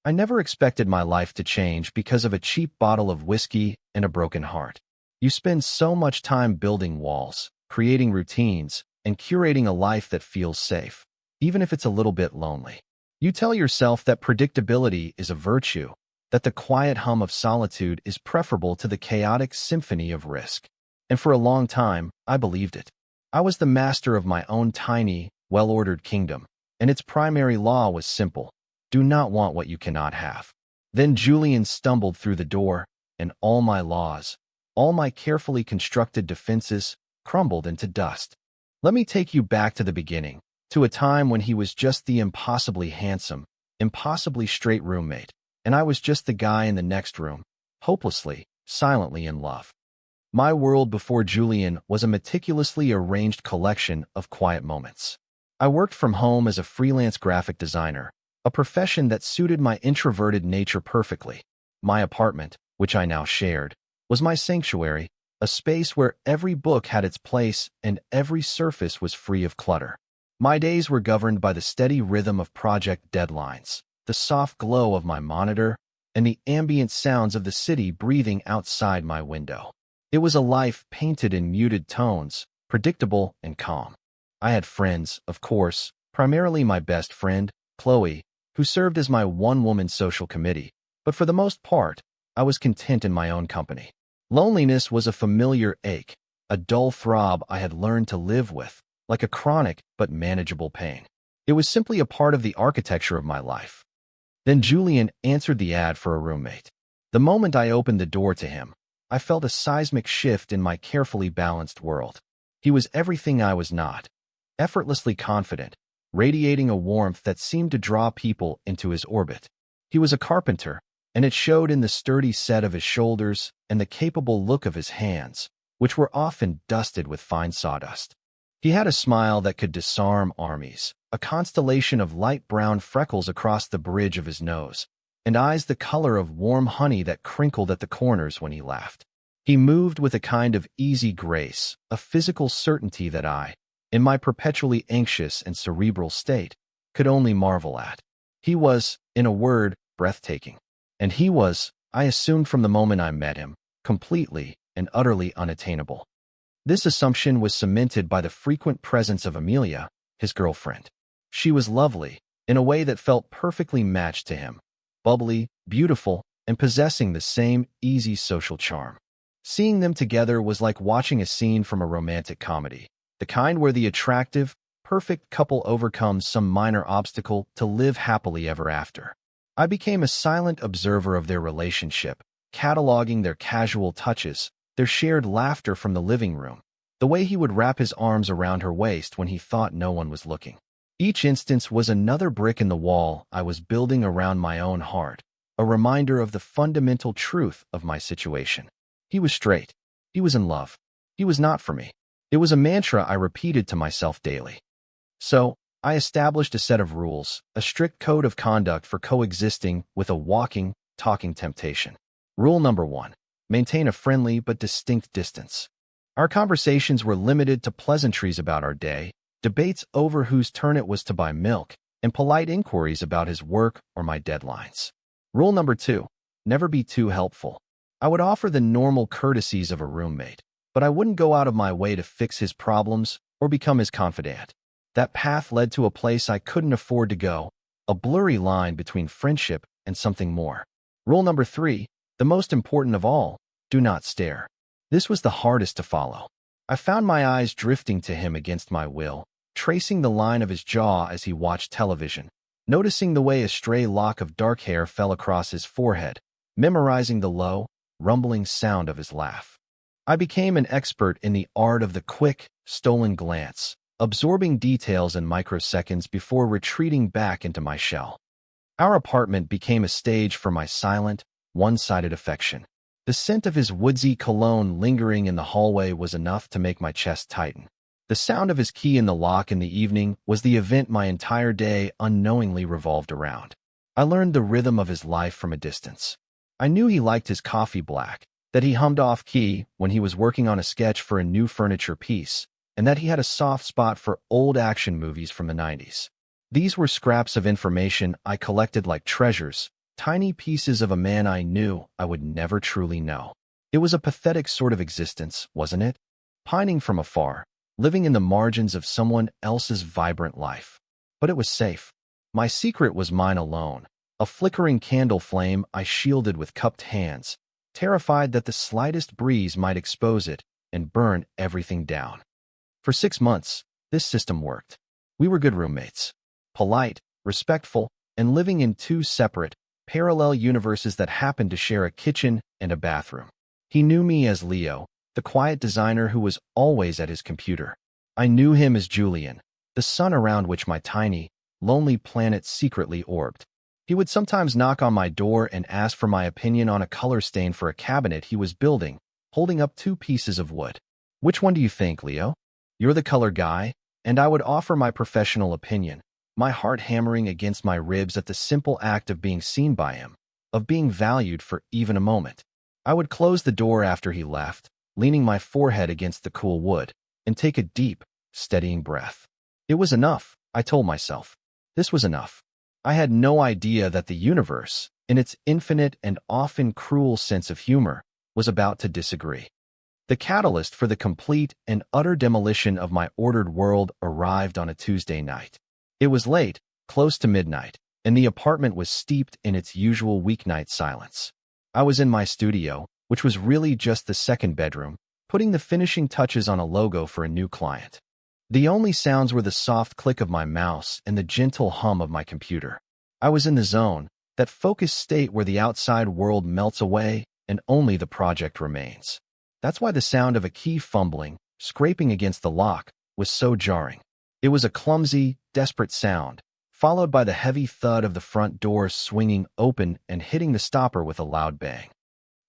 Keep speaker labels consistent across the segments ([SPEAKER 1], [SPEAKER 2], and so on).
[SPEAKER 1] I never expected my life to change because of a cheap bottle of whiskey and a broken heart. You spend so much time building walls, creating routines, and curating a life that feels safe, even if it's a little bit lonely. You tell yourself that predictability is a virtue, that the quiet hum of solitude is preferable to the chaotic symphony of risk. And for a long time, I believed it. I was the master of my own tiny, well-ordered kingdom, and its primary law was simple: do not want what you cannot have. Then Julian stumbled through the door, and all my laws, all my carefully constructed defenses, crumbled into dust. Let me take you back to the beginning, to a time when he was just the impossibly handsome, impossibly straight roommate, and I was just the guy in the next room, hopelessly, silently in love. My world before Julian was a meticulously arranged collection of quiet moments. I worked from home as a freelance graphic designer, a profession that suited my introverted nature perfectly. My apartment, which I now shared, was my sanctuary, a space where every book had its place and every surface was free of clutter. My days were governed by the steady rhythm of project deadlines, the soft glow of my monitor, and the ambient sounds of the city breathing outside my window. It was a life painted in muted tones, predictable and calm. I had friends, of course, primarily my best friend, Chloe, who served as my one-woman social committee, but for the most part, I was content in my own company. Loneliness was a familiar ache, a dull throb I had learned to live with, like a chronic but manageable pain. It was simply a part of the architecture of my life. Then Julian answered the ad for a roommate. The moment I opened the door to him, I felt a seismic shift in my carefully balanced world. He was everything I was not, effortlessly confident, radiating a warmth that seemed to draw people into his orbit. He was a carpenter, and it showed in the sturdy set of his shoulders and the capable look of his hands, which were often dusted with fine sawdust. He had a smile that could disarm armies, a constellation of light brown freckles across the bridge of his nose, and eyes the color of warm honey that crinkled at the corners when he laughed. He moved with a kind of easy grace, a physical certainty that I, in my perpetually anxious and cerebral state, could only marvel at. He was, in a word, breathtaking. And he was, I assumed from the moment I met him, completely and utterly unattainable. This assumption was cemented by the frequent presence of Amelia, his girlfriend. She was lovely, in a way that felt perfectly matched to him, bubbly, beautiful, and possessing the same easy social charm. Seeing them together was like watching a scene from a romantic comedy, the kind where the attractive, perfect couple overcomes some minor obstacle to live happily ever after. I became a silent observer of their relationship, cataloging their casual touches, their shared laughter from the living room, the way he would wrap his arms around her waist when he thought no one was looking. Each instance was another brick in the wall I was building around my own heart, a reminder of the fundamental truth of my situation. He was straight. He was in love. He was not for me. It was a mantra I repeated to myself daily. So, I established a set of rules, a strict code of conduct for coexisting with a walking, talking temptation. Rule number 1. Maintain a friendly but distinct distance. Our conversations were limited to pleasantries about our day, debates over whose turn it was to buy milk, and polite inquiries about his work or my deadlines. Rule number 2. Never be too helpful. I would offer the normal courtesies of a roommate, but I wouldn't go out of my way to fix his problems or become his confidant. That path led to a place I couldn't afford to go, a blurry line between friendship and something more. Rule number 3, the most important of all, do not stare. This was the hardest to follow. I found my eyes drifting to him against my will, tracing the line of his jaw as he watched television, noticing the way a stray lock of dark hair fell across his forehead, memorizing the low, rumbling sound of his laugh. I became an expert in the art of the quick, stolen glance, absorbing details in microseconds before retreating back into my shell. Our apartment became a stage for my silent, one-sided affection. The scent of his woodsy cologne lingering in the hallway was enough to make my chest tighten. The sound of his key in the lock in the evening was the event my entire day unknowingly revolved around. I learned the rhythm of his life from a distance. I knew he liked his coffee black, that he hummed off-key when he was working on a sketch for a new furniture piece, and that he had a soft spot for old action movies from the 90s. These were scraps of information I collected like treasures, tiny pieces of a man I knew I would never truly know. It was a pathetic sort of existence, wasn't it? Pining from afar, living in the margins of someone else's vibrant life. But it was safe. My secret was mine alone, a flickering candle flame I shielded with cupped hands, terrified that the slightest breeze might expose it and burn everything down. For 6 months, this system worked. We were good roommates, polite, respectful, and living in 2 separate, parallel universes that happened to share a kitchen and a bathroom. He knew me as Leo, the quiet designer who was always at his computer. I knew him as Julian, the sun around which my tiny, lonely planet secretly orbed. He would sometimes knock on my door and ask for my opinion on a color stain for a cabinet he was building, holding up 2 pieces of wood. Which one do you think, Leo? You're the color guy, and I would offer my professional opinion, my heart hammering against my ribs at the simple act of being seen by him, of being valued for even a moment. I would close the door after he left, leaning my forehead against the cool wood, and take a deep, steadying breath. It was enough, I told myself. This was enough. I had no idea that the universe, in its infinite and often cruel sense of humor, was about to disagree. The catalyst for the complete and utter demolition of my ordered world arrived on a Tuesday night. It was late, close to midnight, and the apartment was steeped in its usual weeknight silence. I was in my studio, which was really just the second bedroom, putting the finishing touches on a logo for a new client. The only sounds were the soft click of my mouse and the gentle hum of my computer. I was in the zone, that focused state where the outside world melts away and only the project remains. That's why the sound of a key fumbling, scraping against the lock, was so jarring. It was a clumsy, desperate sound, followed by the heavy thud of the front door swinging open and hitting the stopper with a loud bang.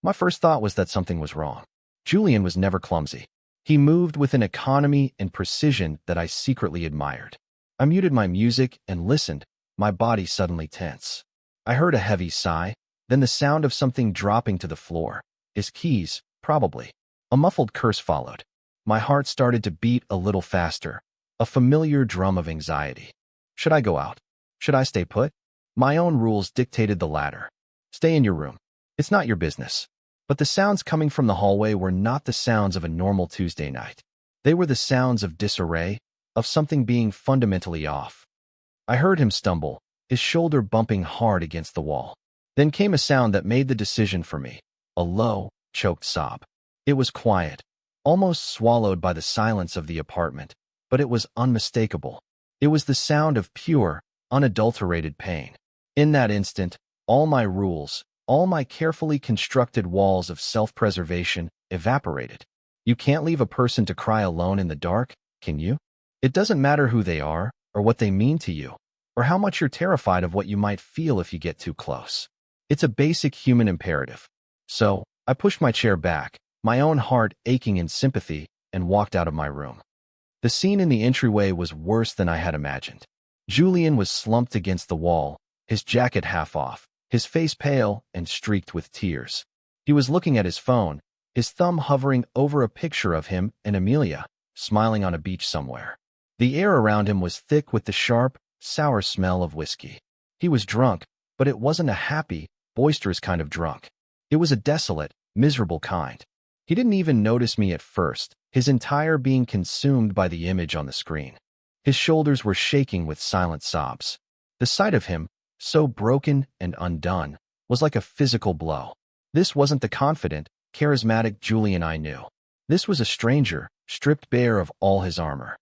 [SPEAKER 1] My first thought was that something was wrong. Julian was never clumsy. He moved with an economy and precision that I secretly admired. I muted my music and listened, my body suddenly tense. I heard a heavy sigh, then the sound of something dropping to the floor. His keys, probably. A muffled curse followed. My heart started to beat a little faster, a familiar drum of anxiety. Should I go out? Should I stay put? My own rules dictated the latter. Stay in your room. It's not your business. But the sounds coming from the hallway were not the sounds of a normal Tuesday night. They were the sounds of disarray, of something being fundamentally off. I heard him stumble, his shoulder bumping hard against the wall. Then came a sound that made the decision for me, a low, choked sob. It was quiet, almost swallowed by the silence of the apartment, but it was unmistakable. It was the sound of pure, unadulterated pain. In that instant, all my rules, all my carefully constructed walls of self-preservation evaporated. You can't leave a person to cry alone in the dark, can you? It doesn't matter who they are, or what they mean to you, or how much you're terrified of what you might feel if you get too close. It's a basic human imperative. So, I pushed my chair back, my own heart aching in sympathy, and walked out of my room. The scene in the entryway was worse than I had imagined. Julian was slumped against the wall, his jacket half off, his face pale and streaked with tears. He was looking at his phone, his thumb hovering over a picture of him and Amelia, smiling on a beach somewhere. The air around him was thick with the sharp, sour smell of whiskey. He was drunk, but it wasn't a happy, boisterous kind of drunk. It was a desolate, miserable kind. He didn't even notice me at first, his entire being consumed by the image on the screen. His shoulders were shaking with silent sobs. The sight of him, so broken and undone, was like a physical blow. This wasn't the confident, charismatic Julian I knew. This was a stranger, stripped bare of all his armor.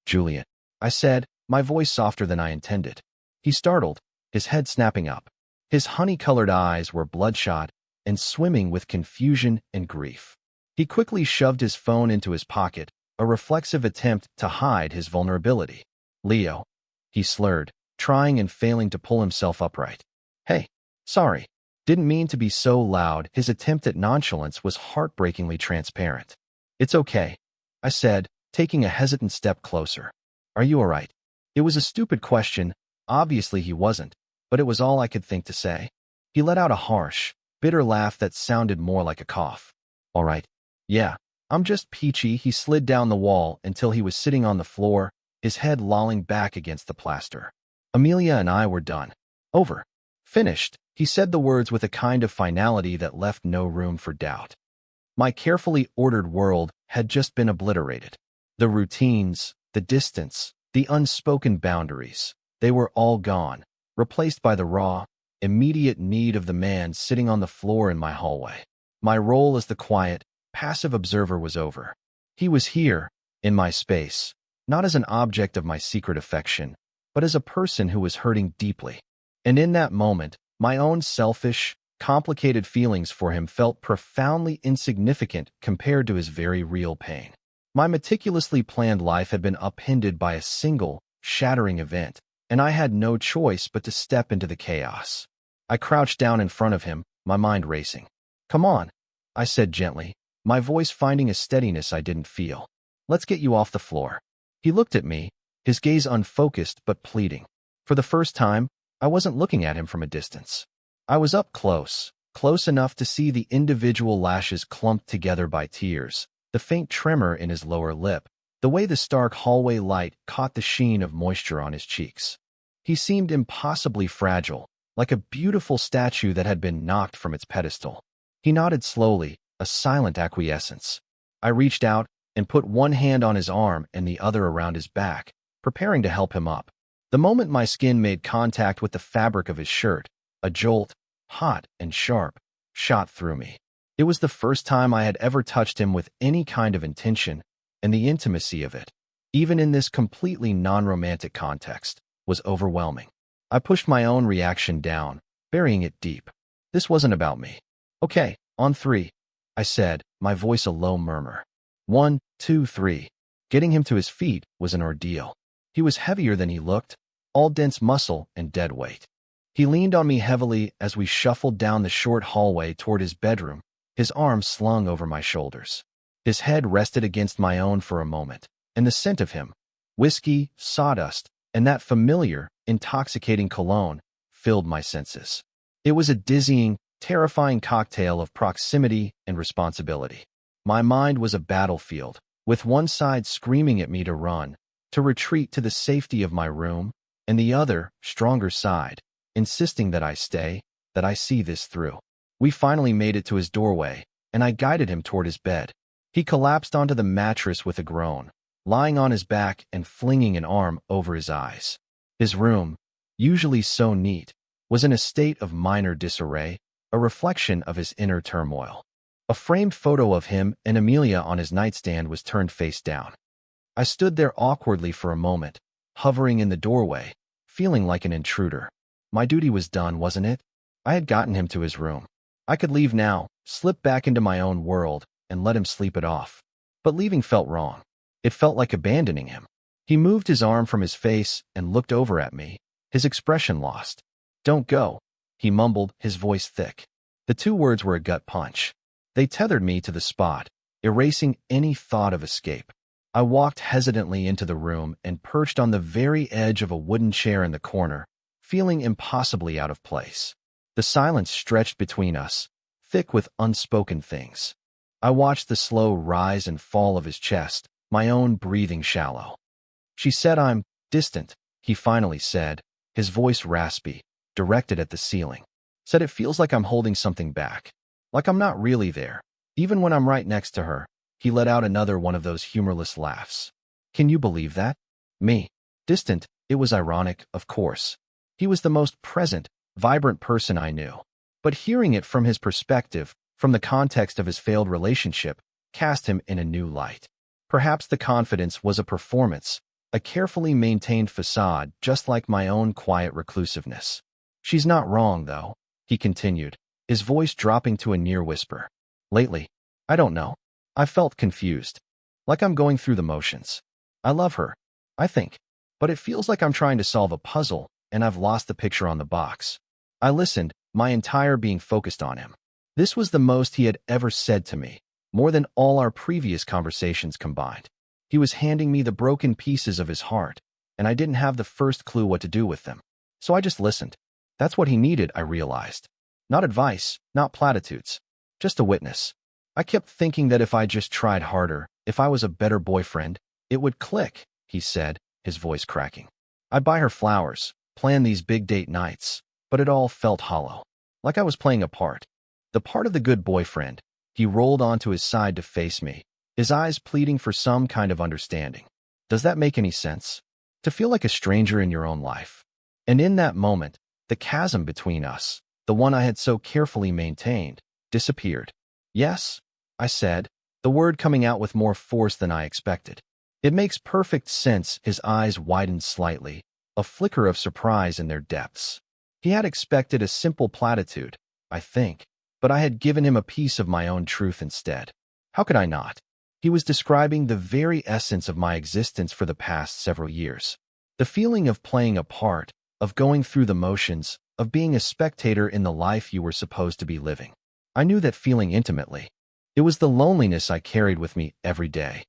[SPEAKER 1] "Julian," I said, my voice softer than I intended. He startled, his head snapping up. His honey-colored eyes were bloodshot and swimming with confusion and grief. He quickly shoved his phone into his pocket, a reflexive attempt to hide his vulnerability. "Leo," he slurred, trying and failing to pull himself upright. "Hey, sorry. Didn't mean to be so loud." His attempt at nonchalance was heartbreakingly transparent. "It's okay," I said, taking a hesitant step closer. "Are you all right?" It was a stupid question. Obviously he wasn't, but it was all I could think to say. He let out a harsh, bitter laugh that sounded more like a cough. "All right. Yeah, I'm just peachy." He slid down the wall until he was sitting on the floor, his head lolling back against the plaster. "Amelia and I were done. Over. Finished." He said the words with a kind of finality that left no room for doubt. My carefully ordered world had just been obliterated. The routines, the distance, the unspoken boundaries, they were all gone, replaced by the raw, immediate need of the man sitting on the floor in my hallway. My role as the quiet, passive observer was over. He was here, in my space, not as an object of my secret affection, but as a person who was hurting deeply. And in that moment, my own selfish, complicated feelings for him felt profoundly insignificant compared to his very real pain. My meticulously planned life had been upended by a single, shattering event, and I had no choice but to step into the chaos. I crouched down in front of him, my mind racing. "Come on," I said gently, my voice finding a steadiness I didn't feel. "Let's get you off the floor." He looked at me, his gaze unfocused but pleading. For the first time, I wasn't looking at him from a distance. I was up close, close enough to see the individual lashes clumped together by tears, the faint tremor in his lower lip, the way the stark hallway light caught the sheen of moisture on his cheeks. He seemed impossibly fragile, like a beautiful statue that had been knocked from its pedestal. He nodded slowly, a silent acquiescence. I reached out and put one hand on his arm and the other around his back, preparing to help him up. The moment my skin made contact with the fabric of his shirt, a jolt, hot and sharp, shot through me. It was the first time I had ever touched him with any kind of intention, and the intimacy of it, even in this completely non-romantic context, was overwhelming. I pushed my own reaction down, burying it deep. This wasn't about me. "Okay, on three," I said, my voice a low murmur. 1, 2, 3. Getting him to his feet was an ordeal. He was heavier than he looked, all dense muscle and dead weight. He leaned on me heavily as we shuffled down the short hallway toward his bedroom, his arms slung over my shoulders. His head rested against my own for a moment, and the scent of him, whiskey, sawdust, and that familiar, intoxicating cologne, filled my senses. It was a dizzying, terrifying cocktail of proximity and responsibility. My mind was a battlefield, with one side screaming at me to run, to retreat to the safety of my room, and the other, stronger side, insisting that I stay, that I see this through. We finally made it to his doorway, and I guided him toward his bed. He collapsed onto the mattress with a groan, lying on his back and flinging an arm over his eyes. His room, usually so neat, was in a state of minor disarray, a reflection of his inner turmoil. A framed photo of him and Amelia on his nightstand was turned face down. I stood there awkwardly for a moment, hovering in the doorway, feeling like an intruder. My duty was done, wasn't it? I had gotten him to his room. I could leave now, slip back into my own world, and let him sleep it off. But leaving felt wrong. It felt like abandoning him. He moved his arm from his face and looked over at me, his expression lost. "Don't go," he mumbled, his voice thick. The two words were a gut punch. They tethered me to the spot, erasing any thought of escape. I walked hesitantly into the room and perched on the very edge of a wooden chair in the corner, feeling impossibly out of place. The silence stretched between us, thick with unspoken things. I watched the slow rise and fall of his chest, my own breathing shallow. "She said I'm distant," he finally said, his voice raspy, directed at the ceiling. "Said it feels like I'm holding something back. Like I'm not really there, even when I'm right next to her." He let out another one of those humorless laughs. Can you believe that? Me. Distant, it was ironic, of course. He was the most present, vibrant person I knew. But hearing it from his perspective, from the context of his failed relationship, cast him in a new light. Perhaps the confidence was a performance, a carefully maintained facade, just like my own quiet reclusiveness. "She's not wrong, though," he continued, his voice dropping to a near whisper. "Lately, I don't know. I felt confused, like I'm going through the motions. I love her, I think, but it feels like I'm trying to solve a puzzle, and I've lost the picture on the box." I listened, my entire being focused on him. This was the most he had ever said to me, more than all our previous conversations combined. He was handing me the broken pieces of his heart, and I didn't have the first clue what to do with them. So I just listened. That's what he needed, I realized. Not advice, not platitudes, just a witness. I kept thinking that if I just tried harder, if I was a better boyfriend, it would click, he said, his voice cracking. I'd buy her flowers, plan these big date nights, but it all felt hollow. like I was playing a part. The part of the good boyfriend. He rolled onto his side to face me, his eyes pleading for some kind of understanding. Does that make any sense? To feel like a stranger in your own life. And in that moment, the chasm between us, the one I had so carefully maintained, disappeared. Yes, I said, the word coming out with more force than I expected. It makes perfect sense. His eyes widened slightly, a flicker of surprise in their depths. He had expected a simple platitude, I think, but I had given him a piece of my own truth instead. How could I not? He was describing the very essence of my existence for the past several years. The feeling of playing a part, of going through the motions, of being a spectator in the life you were supposed to be living. I knew that feeling intimately. It was the loneliness I carried with me every day.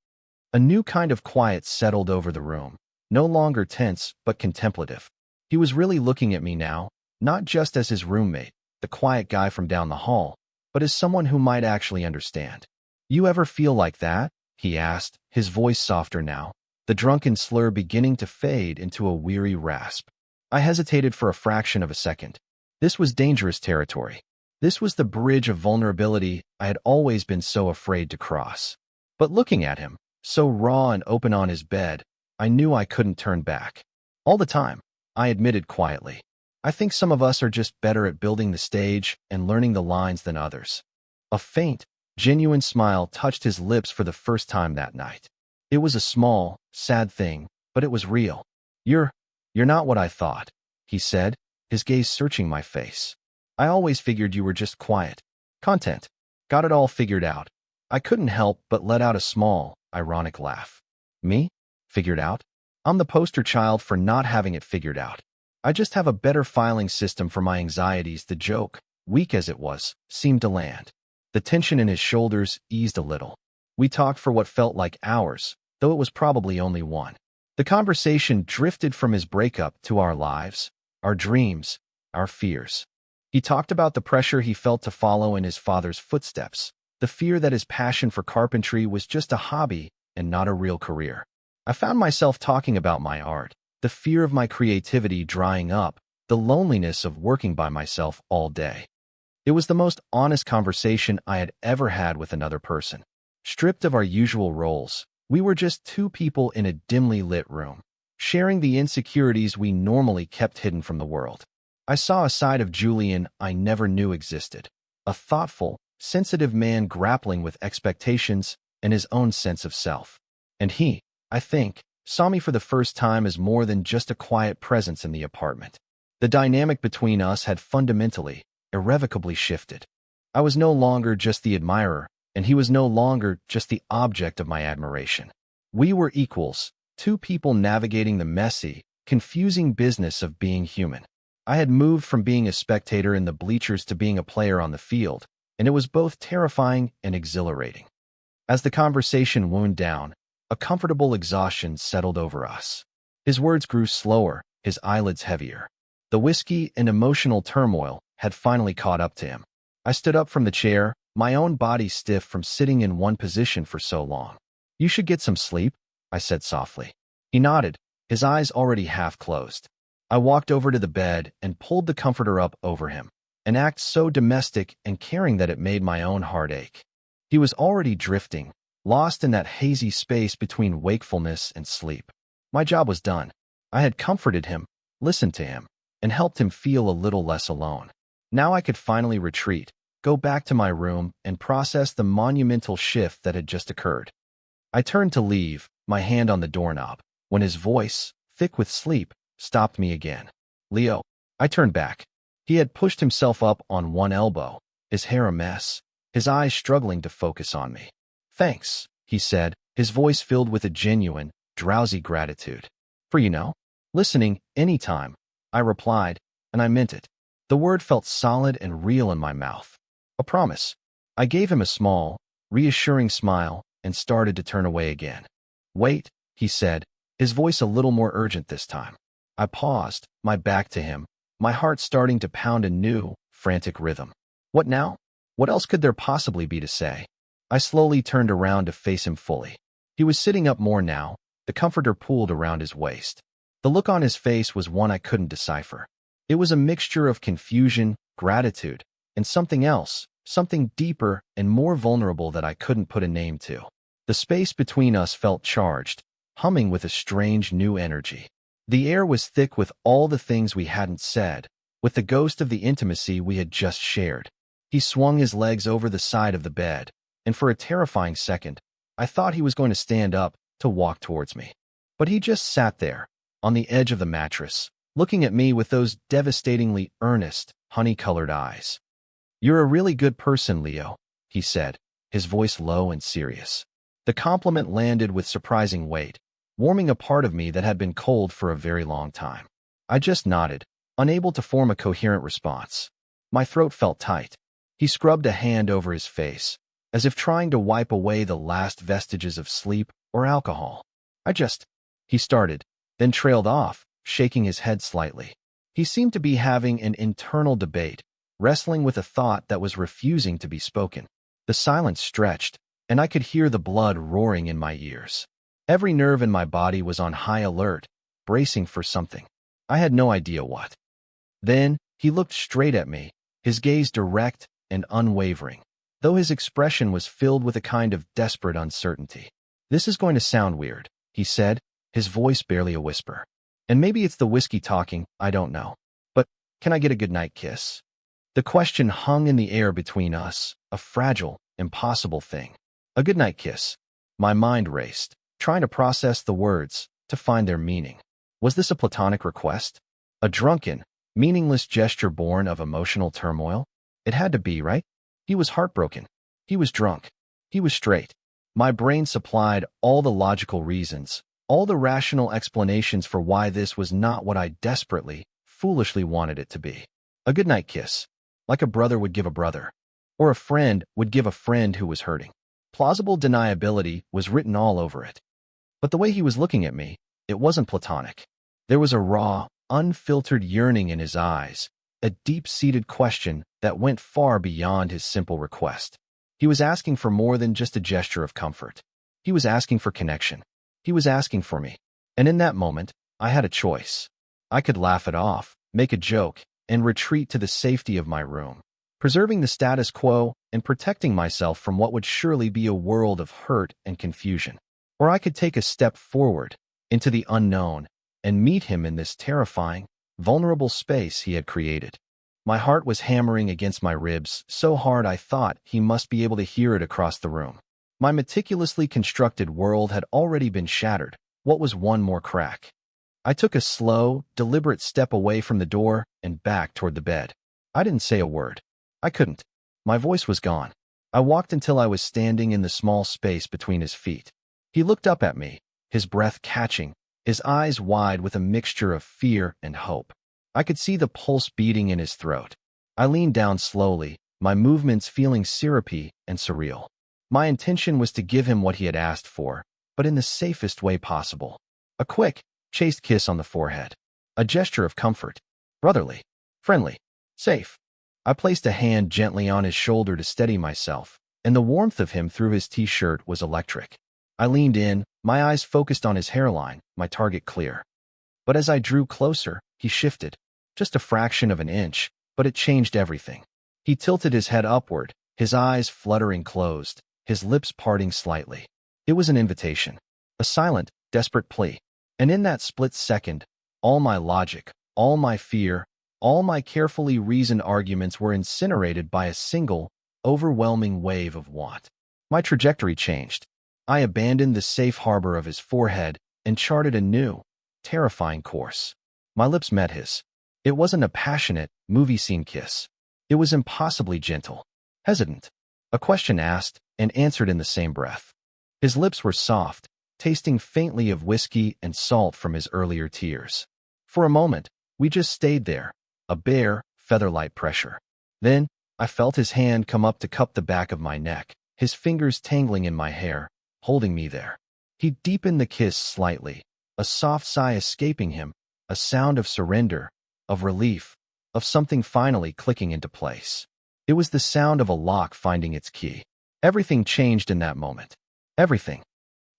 [SPEAKER 1] A new kind of quiet settled over the room, no longer tense but contemplative. He was really looking at me now, not just as his roommate, the quiet guy from down the hall, but as someone who might actually understand. You ever feel like that? He asked, his voice softer now, the drunken slur beginning to fade into a weary rasp. I hesitated for a fraction of a second. This was dangerous territory. This was the bridge of vulnerability I had always been so afraid to cross. But looking at him, so raw and open on his bed, I knew I couldn't turn back. All the time, I admitted quietly. I think some of us are just better at building the stage and learning the lines than others. A faint, genuine smile touched his lips for the first time that night. It was a small, sad thing, but it was real. You're not what I thought, he said, his gaze searching my face. I always figured you were just quiet. Content. Got it all figured out. I couldn't help but let out a small, ironic laugh. Me? Figured out? I'm the poster child for not having it figured out. I just have a better filing system for my anxieties. The joke, weak as it was, seemed to land. The tension in his shoulders eased a little. We talked for what felt like hours, though it was probably only one. The conversation drifted from his breakup to our lives, our dreams, our fears. He talked about the pressure he felt to follow in his father's footsteps, the fear that his passion for carpentry was just a hobby and not a real career. I found myself talking about my art, the fear of my creativity drying up, the loneliness of working by myself all day. It was the most honest conversation I had ever had with another person. Stripped of our usual roles, we were just two people in a dimly lit room, sharing the insecurities we normally kept hidden from the world. I saw a side of Julian I never knew existed, a thoughtful, sensitive man grappling with expectations and his own sense of self. And he, I think, saw me for the first time as more than just a quiet presence in the apartment. The dynamic between us had fundamentally, irrevocably shifted. I was no longer just the admirer, and he was no longer just the object of my admiration. We were equals, two people navigating the messy, confusing business of being human. I had moved from being a spectator in the bleachers to being a player on the field, and it was both terrifying and exhilarating. As the conversation wound down, a comfortable exhaustion settled over us. His words grew slower, his eyelids heavier. The whiskey and emotional turmoil had finally caught up to him. I stood up from the chair, my own body stiff from sitting in one position for so long. You should get some sleep, I said softly. He nodded, his eyes already half closed. I walked over to the bed and pulled the comforter up over him, an act so domestic and caring that it made my own heart ache. He was already drifting, lost in that hazy space between wakefulness and sleep. My job was done. I had comforted him, listened to him, and helped him feel a little less alone. Now I could finally retreat, go back to my room, and process the monumental shift that had just occurred. I turned to leave, my hand on the doorknob, when his voice, thick with sleep, stopped me again. Leo. I turned back. He had pushed himself up on one elbow, his hair a mess, his eyes struggling to focus on me. Thanks, he said, his voice filled with a genuine, drowsy gratitude. For listening, anytime, I replied, and I meant it. The word felt solid and real in my mouth. A promise. I gave him a small, reassuring smile and started to turn away again. Wait, he said, his voice a little more urgent this time. I paused, my back to him, my heart starting to pound a new, frantic rhythm. What now? What else could there possibly be to say? I slowly turned around to face him fully. He was sitting up more now, the comforter pulled around his waist. The look on his face was one I couldn't decipher. It was a mixture of confusion, gratitude, and something else, something deeper and more vulnerable that I couldn't put a name to. The space between us felt charged, humming with a strange new energy. The air was thick with all the things we hadn't said, with the ghost of the intimacy we had just shared. He swung his legs over the side of the bed, and for a terrifying second, I thought he was going to stand up to walk towards me. But he just sat there, on the edge of the mattress, looking at me with those devastatingly earnest, honey-colored eyes. "You're a really good person, Leo," he said, his voice low and serious. The compliment landed with surprising weight, warming a part of me that had been cold for a very long time. I just nodded, unable to form a coherent response. My throat felt tight. He scrubbed a hand over his face, as if trying to wipe away the last vestiges of sleep or alcohol. He started, then trailed off, shaking his head slightly. He seemed to be having an internal debate, wrestling with a thought that was refusing to be spoken. The silence stretched, and I could hear the blood roaring in my ears. Every nerve in my body was on high alert, bracing for something. I had no idea what. Then, he looked straight at me, his gaze direct and unwavering, though his expression was filled with a kind of desperate uncertainty. "This is going to sound weird," he said, his voice barely a whisper. "And maybe it's the whiskey talking, I don't know. But can I get a goodnight kiss?" The question hung in the air between us, a fragile, impossible thing. A goodnight kiss. My mind raced, trying to process the words, to find their meaning. Was this a platonic request? A drunken, meaningless gesture born of emotional turmoil? It had to be, right? He was heartbroken. He was drunk. He was straight. My brain supplied all the logical reasons, all the rational explanations for why this was not what I desperately, foolishly wanted it to be. A goodnight kiss, like a brother would give a brother, or a friend would give a friend who was hurting. Plausible deniability was written all over it. But the way he was looking at me, it wasn't platonic. There was a raw, unfiltered yearning in his eyes, a deep-seated question that went far beyond his simple request. He was asking for more than just a gesture of comfort. He was asking for connection. He was asking for me. And in that moment, I had a choice. I could laugh it off, make a joke, and retreat to the safety of my room, preserving the status quo and protecting myself from what would surely be a world of hurt and confusion. Or I could take a step forward, into the unknown, and meet him in this terrifying, vulnerable space he had created. My heart was hammering against my ribs so hard I thought he must be able to hear it across the room. My meticulously constructed world had already been shattered. What was one more crack? I took a slow, deliberate step away from the door and back toward the bed. I didn't say a word. I couldn't. My voice was gone. I walked until I was standing in the small space between his feet. He looked up at me, his breath catching, his eyes wide with a mixture of fear and hope. I could see the pulse beating in his throat. I leaned down slowly, my movements feeling syrupy and surreal. My intention was to give him what he had asked for, but in the safest way possible. A quick, chaste kiss on the forehead. A gesture of comfort. Brotherly. Friendly. Safe. I placed a hand gently on his shoulder to steady myself, and the warmth of him through his t-shirt was electric. I leaned in, my eyes focused on his hairline, my target clear. But as I drew closer, he shifted. Just a fraction of an inch, but it changed everything. He tilted his head upward, his eyes fluttering closed, his lips parting slightly. It was an invitation. A silent, desperate plea. And in that split second, all my logic, all my fear, all my carefully reasoned arguments were incinerated by a single, overwhelming wave of want. My trajectory changed. I abandoned the safe harbor of his forehead and charted a new, terrifying course. My lips met his. It wasn't a passionate, movie scene kiss. It was impossibly gentle, hesitant. A question asked and answered in the same breath. His lips were soft, tasting faintly of whiskey and salt from his earlier tears. For a moment, we just stayed there, a bare, feather-light pressure. Then, I felt his hand come up to cup the back of my neck, his fingers tangling in my hair, holding me there. He deepened the kiss slightly, a soft sigh escaping him, a sound of surrender, of relief, of something finally clicking into place. It was the sound of a lock finding its key. Everything changed in that moment. Everything.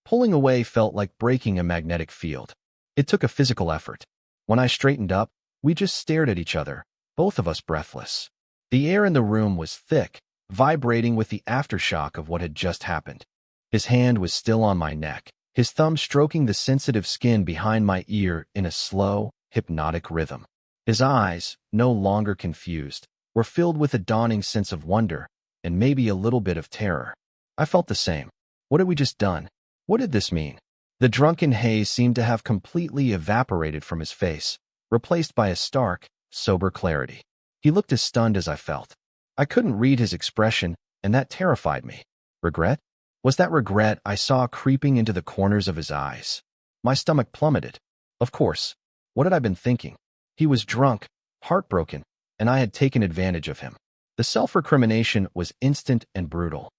[SPEAKER 1] Pulling away felt like breaking a magnetic field. It took a physical effort. When I straightened up, we just stared at each other, both of us breathless. The air in the room was thick, vibrating with the aftershock of what had just happened. His hand was still on my neck, his thumb stroking the sensitive skin behind my ear in a slow, hypnotic rhythm. His eyes, no longer confused, were filled with a dawning sense of wonder and maybe a little bit of terror. I felt the same. What had we just done? What did this mean? The drunken haze seemed to have completely evaporated from his face, replaced by a stark, sober clarity. He looked as stunned as I felt. I couldn't read his expression, and that terrified me. Regret? Was that regret I saw creeping into the corners of his eyes? My stomach plummeted. Of course. What had I been thinking? He was drunk, heartbroken, and I had taken advantage of him. The self-recrimination was instant and brutal.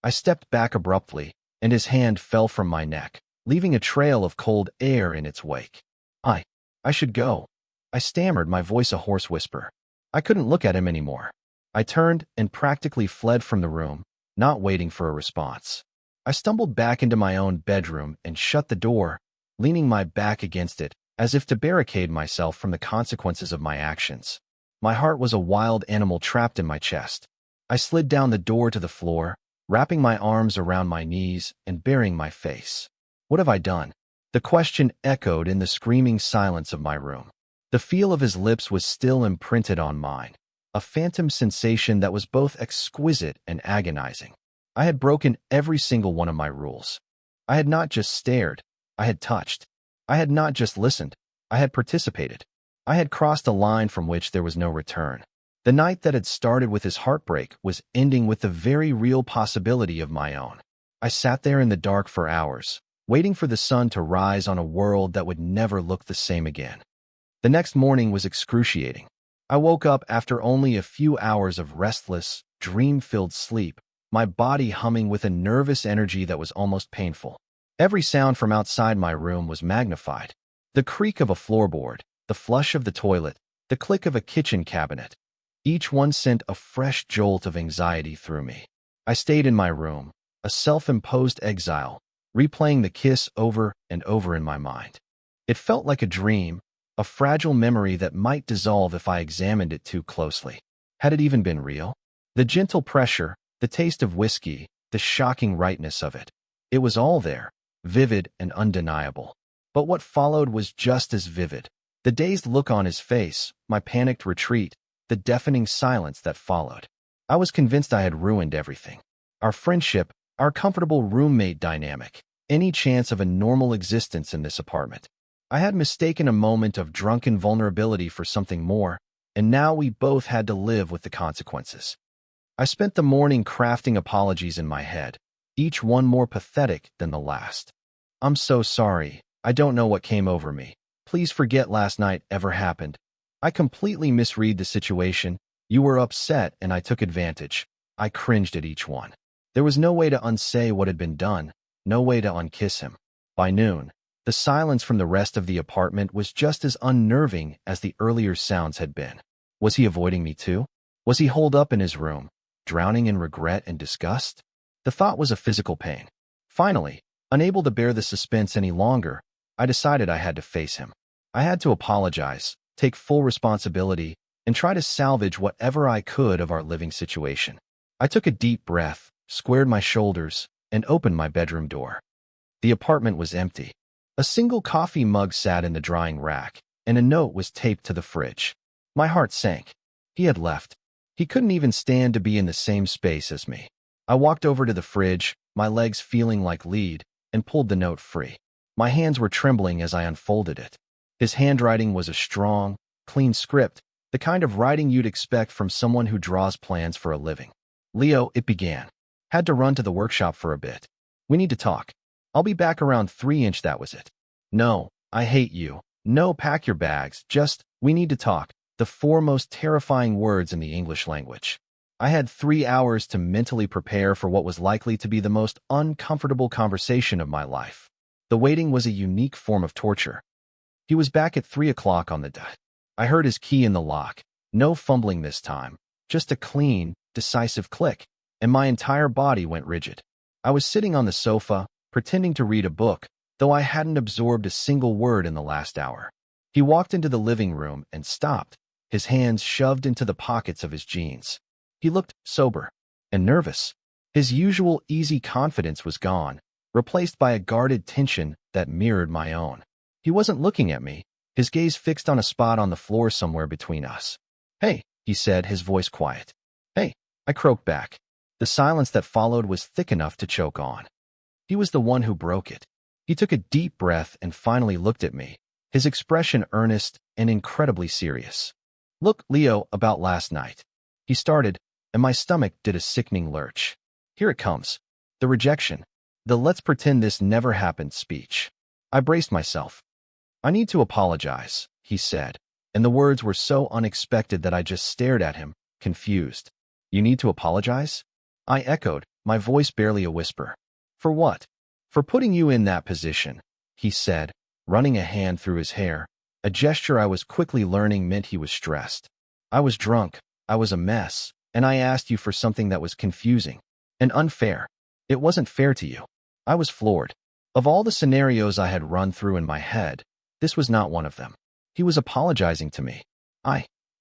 [SPEAKER 1] I stepped back abruptly, and his hand fell from my neck, leaving a trail of cold air in its wake. I should go. I stammered, my voice a hoarse whisper. I couldn't look at him anymore. I turned and practically fled from the room, not waiting for a response. I stumbled back into my own bedroom and shut the door, leaning my back against it, as if to barricade myself from the consequences of my actions. My heart was a wild animal trapped in my chest. I slid down the door to the floor, wrapping my arms around my knees and burying my face. What have I done? The question echoed in the screaming silence of my room. The feel of his lips was still imprinted on mine, a phantom sensation that was both exquisite and agonizing. I had broken every single one of my rules. I had not just stared, I had touched. I had not just listened, I had participated. I had crossed a line from which there was no return. The night that had started with his heartbreak was ending with the very real possibility of my own. I sat there in the dark for hours, waiting for the sun to rise on a world that would never look the same again. The next morning was excruciating. I woke up after only a few hours of restless, dream-filled sleep, my body humming with a nervous energy that was almost painful. Every sound from outside my room was magnified. The creak of a floorboard, the flush of the toilet, the click of a kitchen cabinet. Each one sent a fresh jolt of anxiety through me. I stayed in my room, a self-imposed exile, replaying the kiss over and over in my mind. It felt like a dream, a fragile memory that might dissolve if I examined it too closely. Had it even been real? The gentle pressure, the taste of whiskey, the shocking rightness of it. It was all there, vivid and undeniable. But what followed was just as vivid. The dazed look on his face, my panicked retreat, the deafening silence that followed. I was convinced I had ruined everything. Our friendship, our comfortable roommate dynamic, any chance of a normal existence in this apartment. I had mistaken a moment of drunken vulnerability for something more, and now we both had to live with the consequences. I spent the morning crafting apologies in my head, each one more pathetic than the last. I'm so sorry. I don't know what came over me. Please forget last night ever happened. I completely misread the situation. You were upset and I took advantage. I cringed at each one. There was no way to unsay what had been done, no way to unkiss him. By noon, the silence from the rest of the apartment was just as unnerving as the earlier sounds had been. Was he avoiding me too? Was he holed up in his room, drowning in regret and disgust? The thought was a physical pain. Finally, unable to bear the suspense any longer, I decided I had to face him. I had to apologize, take full responsibility, and try to salvage whatever I could of our living situation. I took a deep breath, squared my shoulders, and opened my bedroom door. The apartment was empty. A single coffee mug sat in the drying rack, and a note was taped to the fridge. My heart sank. He had left. He couldn't even stand to be in the same space as me. I walked over to the fridge, my legs feeling like lead, and pulled the note free. My hands were trembling as I unfolded it. His handwriting was a strong, clean script, the kind of writing you'd expect from someone who draws plans for a living. Leo, it began. Had to run to the workshop for a bit. We need to talk. I'll be back around 3-inch, that was it. No, I hate you. No, pack your bags. Just, we need to talk. The 4 most terrifying words in the English language. I had 3 hours to mentally prepare for what was likely to be the most uncomfortable conversation of my life. The waiting was a unique form of torture. He was back at 3 o'clock on the dot. I heard his key in the lock. No fumbling this time. Just a clean, decisive click, and my entire body went rigid. I was sitting on the sofa, pretending to read a book, though I hadn't absorbed a single word in the last hour. He walked into the living room and stopped, his hands shoved into the pockets of his jeans. He looked sober and nervous. His usual easy confidence was gone, replaced by a guarded tension that mirrored my own. He wasn't looking at me, his gaze fixed on a spot on the floor somewhere between us. "Hey," he said, his voice quiet. "Hey," I croaked back. The silence that followed was thick enough to choke on. He was the one who broke it. He took a deep breath and finally looked at me, his expression earnest and incredibly serious. "Look, Leo, about last night," he started, and my stomach did a sickening lurch. Here it comes. The rejection. The "let's pretend this never happened" speech. I braced myself. "I need to apologize," he said, and the words were so unexpected that I just stared at him, confused. "You need to apologize?" I echoed, my voice barely a whisper. "For what?" "For putting you in that position," he said, running a hand through his hair, a gesture I was quickly learning meant he was stressed. "I was drunk, I was a mess, and I asked you for something that was confusing and unfair. It wasn't fair to you." I was floored. Of all the scenarios I had run through in my head, this was not one of them. He was apologizing to me.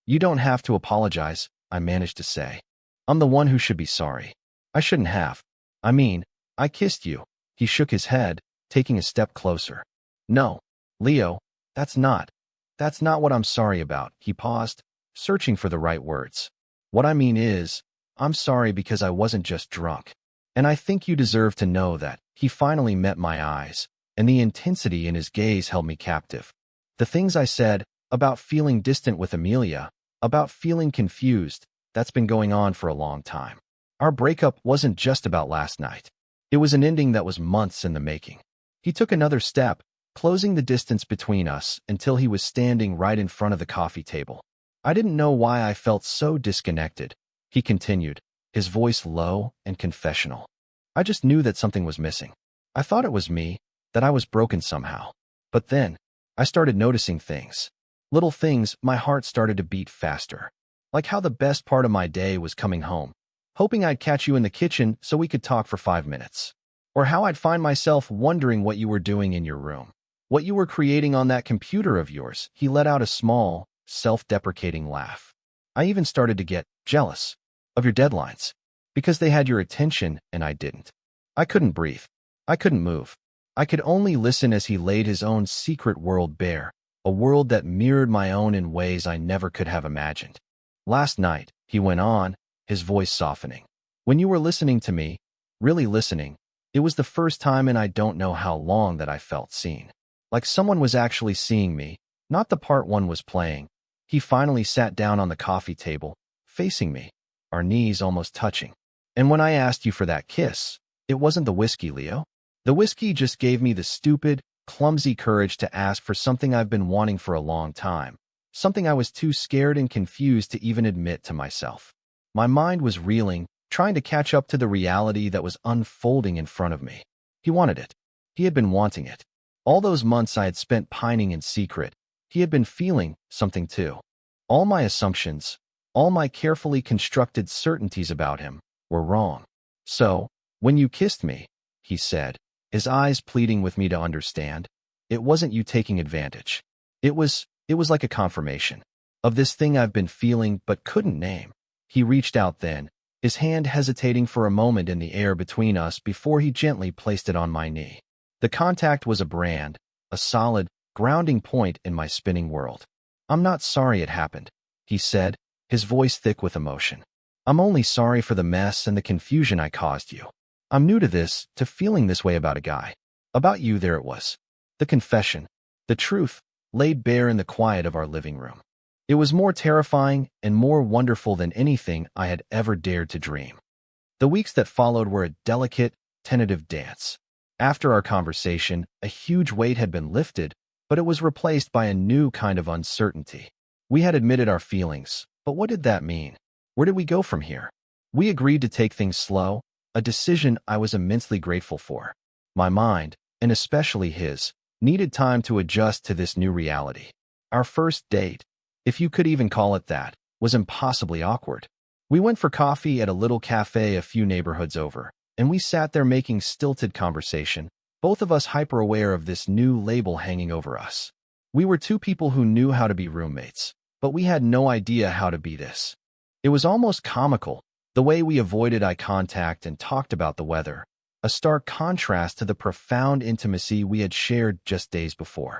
[SPEAKER 1] "You don't have to apologize," I managed to say. "I'm the one who should be sorry. I shouldn't have. I mean, I kissed you." He shook his head, taking a step closer. "No, Leo, that's not what I'm sorry about." He paused, searching for the right words. "What I mean is, I'm sorry because I wasn't just drunk. And I think you deserve to know that." He finally met my eyes, and the intensity in his gaze held me captive. The things I said, about feeling distant with Amelia, about feeling confused, that's been going on for a long time. Our breakup wasn't just about last night. It was an ending that was months in the making. He took another step, closing the distance between us until he was standing right in front of the coffee table. "I didn't know why I felt so disconnected," he continued, his voice low and confessional. "I just knew that something was missing. I thought it was me, that I was broken somehow. But then, I started noticing things. Little things. My heart started to beat faster. Like how the best part of my day was coming home, hoping I'd catch you in the kitchen so we could talk for 5 minutes. Or how I'd find myself wondering what you were doing in your room, what you were creating on that computer of yours." He let out a small, self-deprecating laugh. "I even started to get jealous of your deadlines, because they had your attention and I didn't. I couldn't breathe. I couldn't move. I could only listen as he laid his own secret world bare, a world that mirrored my own in ways I never could have imagined. Last night," he went on, his voice softening, "when you were listening to me, really listening, it was the first time in I don't know how long that I felt seen. Like someone was actually seeing me, not the part one was playing." He finally sat down on the coffee table, facing me, our knees almost touching. "And when I asked you for that kiss, it wasn't the whiskey, Leo. The whiskey just gave me the stupid, clumsy courage to ask for something I've been wanting for a long time, something I was too scared and confused to even admit to myself." My mind was reeling, trying to catch up to the reality that was unfolding in front of me. He wanted it. He had been wanting it. All those months I had spent pining in secret, he had been feeling something too. All my assumptions, all my carefully constructed certainties about him, were wrong. "So, when you kissed me," he said, his eyes pleading with me to understand, "it wasn't you taking advantage. It was like a confirmation of this thing I've been feeling but couldn't name." He reached out then, his hand hesitating for a moment in the air between us before he gently placed it on my knee. The contact was a brand, a solid, grounding point in my spinning world. "I'm not sorry it happened," he said, his voice thick with emotion. "I'm only sorry for the mess and the confusion I caused you. I'm new to this, to feeling this way about a guy. About you." There it was. The confession, the truth, laid bare in the quiet of our living room. It was more terrifying and more wonderful than anything I had ever dared to dream. The weeks that followed were a delicate, tentative dance. After our conversation, a huge weight had been lifted, but it was replaced by a new kind of uncertainty. We had admitted our feelings, but what did that mean? Where did we go from here? We agreed to take things slow, a decision I was immensely grateful for. My mind, and especially his, needed time to adjust to this new reality. Our first date, if you could even call it that, was impossibly awkward. We went for coffee at a little cafe a few neighborhoods over, and we sat there making stilted conversation, both of us hyper-aware of this new label hanging over us. We were two people who knew how to be roommates, but we had no idea how to be this. It was almost comical, the way we avoided eye contact and talked about the weather, a stark contrast to the profound intimacy we had shared just days before.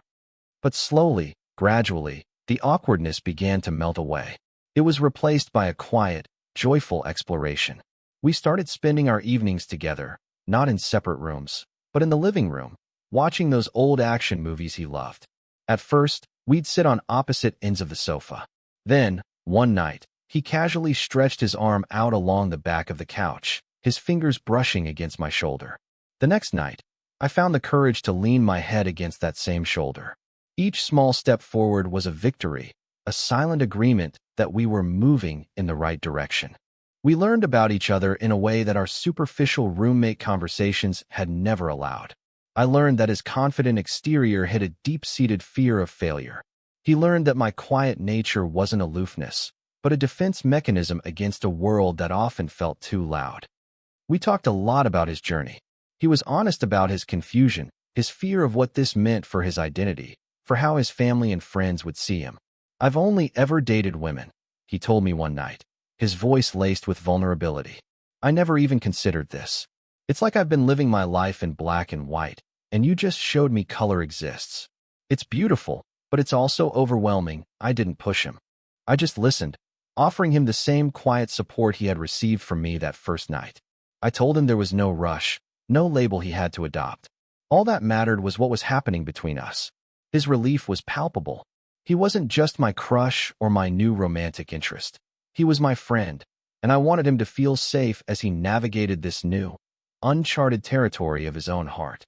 [SPEAKER 1] But slowly, gradually, the awkwardness began to melt away. It was replaced by a quiet, joyful exploration. We started spending our evenings together, not in separate rooms, but in the living room, watching those old action movies he loved. At first, we'd sit on opposite ends of the sofa. Then, one night, he casually stretched his arm out along the back of the couch, his fingers brushing against my shoulder. The next night, I found the courage to lean my head against that same shoulder. Each small step forward was a victory, a silent agreement that we were moving in the right direction. We learned about each other in a way that our superficial roommate conversations had never allowed. I learned that his confident exterior hid a deep-seated fear of failure. He learned that my quiet nature wasn't aloofness, but a defense mechanism against a world that often felt too loud. We talked a lot about his journey. He was honest about his confusion, his fear of what this meant for his identity, for how his family and friends would see him. "I've only ever dated women," he told me one night, his voice laced with vulnerability. "I never even considered this. It's like I've been living my life in black and white, and you just showed me color exists. It's beautiful, but it's also overwhelming." I didn't push him. I just listened, offering him the same quiet support he had received from me that first night. I told him there was no rush, no label he had to adopt. All that mattered was what was happening between us. His relief was palpable. He wasn't just my crush or my new romantic interest. He was my friend, and I wanted him to feel safe as he navigated this new, uncharted territory of his own heart.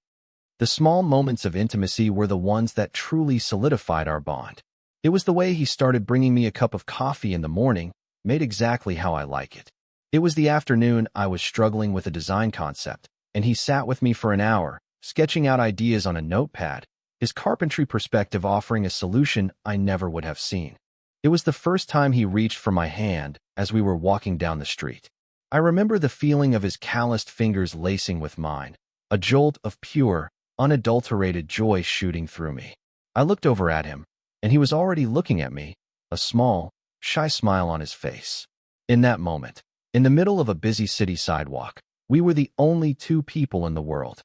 [SPEAKER 1] The small moments of intimacy were the ones that truly solidified our bond. It was the way he started bringing me a cup of coffee in the morning, made exactly how I like it. It was the afternoon I was struggling with a design concept, and he sat with me for an hour, sketching out ideas on a notepad, his carpentry perspective offering a solution I never would have seen. It was the first time he reached for my hand as we were walking down the street. I remember the feeling of his calloused fingers lacing with mine, a jolt of pure, unadulterated joy shooting through me. I looked over at him, and he was already looking at me, a small, shy smile on his face. In that moment, in the middle of a busy city sidewalk, we were the only two people in the world.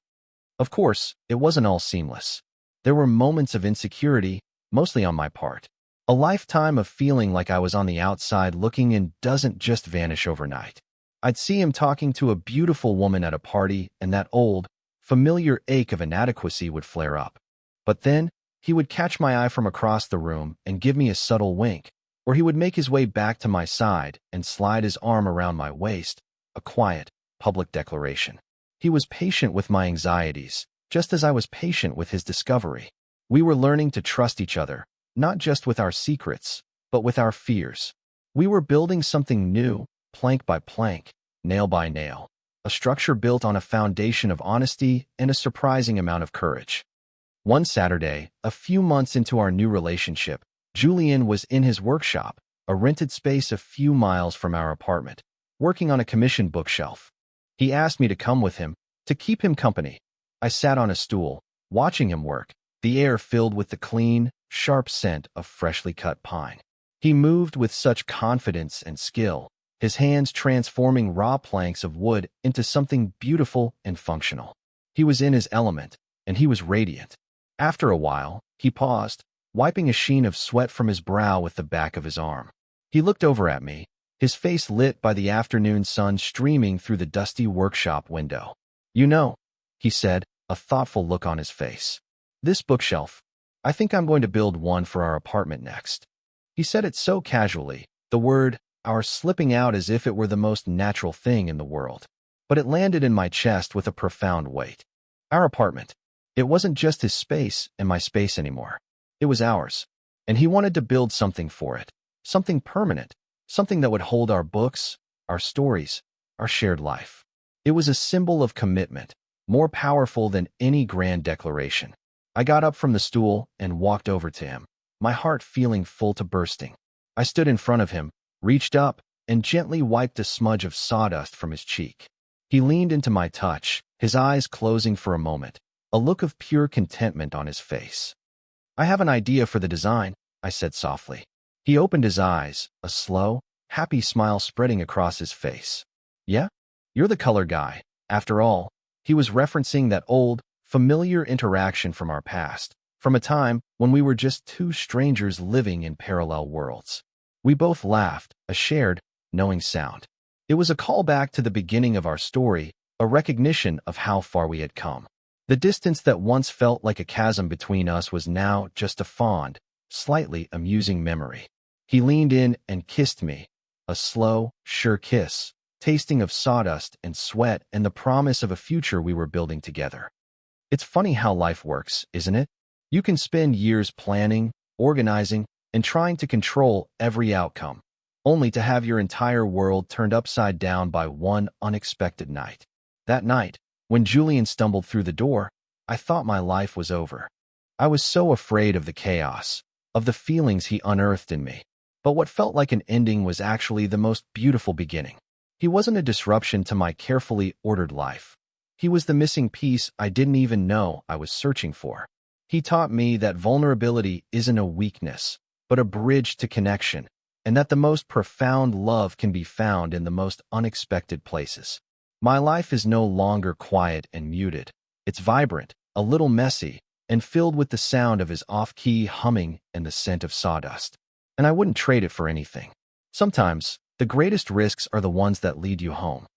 [SPEAKER 1] Of course, it wasn't all seamless. There were moments of insecurity, mostly on my part. A lifetime of feeling like I was on the outside looking in doesn't just vanish overnight. I'd see him talking to a beautiful woman at a party, and that old, familiar ache of inadequacy would flare up. But then, he would catch my eye from across the room and give me a subtle wink, or he would make his way back to my side and slide his arm around my waist, a quiet, public declaration. He was patient with my anxieties, just as I was patient with his discovery. We were learning to trust each other, not just with our secrets, but with our fears. We were building something new, plank by plank, nail by nail, a structure built on a foundation of honesty and a surprising amount of courage. One Saturday, a few months into our new relationship, Julian was in his workshop, a rented space a few miles from our apartment, working on a commissioned bookshelf. He asked me to come with him, to keep him company. I sat on a stool, watching him work, the air filled with the clean, sharp scent of freshly cut pine. He moved with such confidence and skill, his hands transforming raw planks of wood into something beautiful and functional. He was in his element, and he was radiant. After a while, he paused, wiping a sheen of sweat from his brow with the back of his arm. He looked over at me, his face lit by the afternoon sun streaming through the dusty workshop window. "You know," he said, a thoughtful look on his face. "This bookshelf, I think I'm going to build one for our apartment next." He said it so casually, the word "our" slipping out as if it were the most natural thing in the world. But it landed in my chest with a profound weight. Our apartment. It wasn't just his space and my space anymore. It was ours. And he wanted to build something for it. Something permanent. Something that would hold our books, our stories, our shared life. It was a symbol of commitment, more powerful than any grand declaration. I got up from the stool and walked over to him, my heart feeling full to bursting. I stood in front of him, reached up, and gently wiped a smudge of sawdust from his cheek. He leaned into my touch, his eyes closing for a moment, a look of pure contentment on his face. "I have an idea for the design," I said softly. He opened his eyes, a slow, happy smile spreading across his face. Yeah? You're the color guy. After all, he was referencing that old, familiar interaction from our past, from a time when we were just two strangers living in parallel worlds. We both laughed, a shared, knowing sound. It was a callback to the beginning of our story, a recognition of how far we had come. The distance that once felt like a chasm between us was now just a fond, slightly amusing memory. He leaned in and kissed me, a slow, sure kiss, tasting of sawdust and sweat and the promise of a future we were building together. It's funny how life works, isn't it? You can spend years planning, organizing, and trying to control every outcome, only to have your entire world turned upside down by one unexpected night. That night, when Julian stumbled through the door, I thought my life was over. I was so afraid of the chaos, of the feelings he unearthed in me. But what felt like an ending was actually the most beautiful beginning. He wasn't a disruption to my carefully ordered life. He was the missing piece I didn't even know I was searching for. He taught me that vulnerability isn't a weakness, but a bridge to connection, and that the most profound love can be found in the most unexpected places. My life is no longer quiet and muted. It's vibrant, a little messy, and filled with the sound of his off-key humming and the scent of sawdust. And I wouldn't trade it for anything. Sometimes, the greatest risks are the ones that lead you home.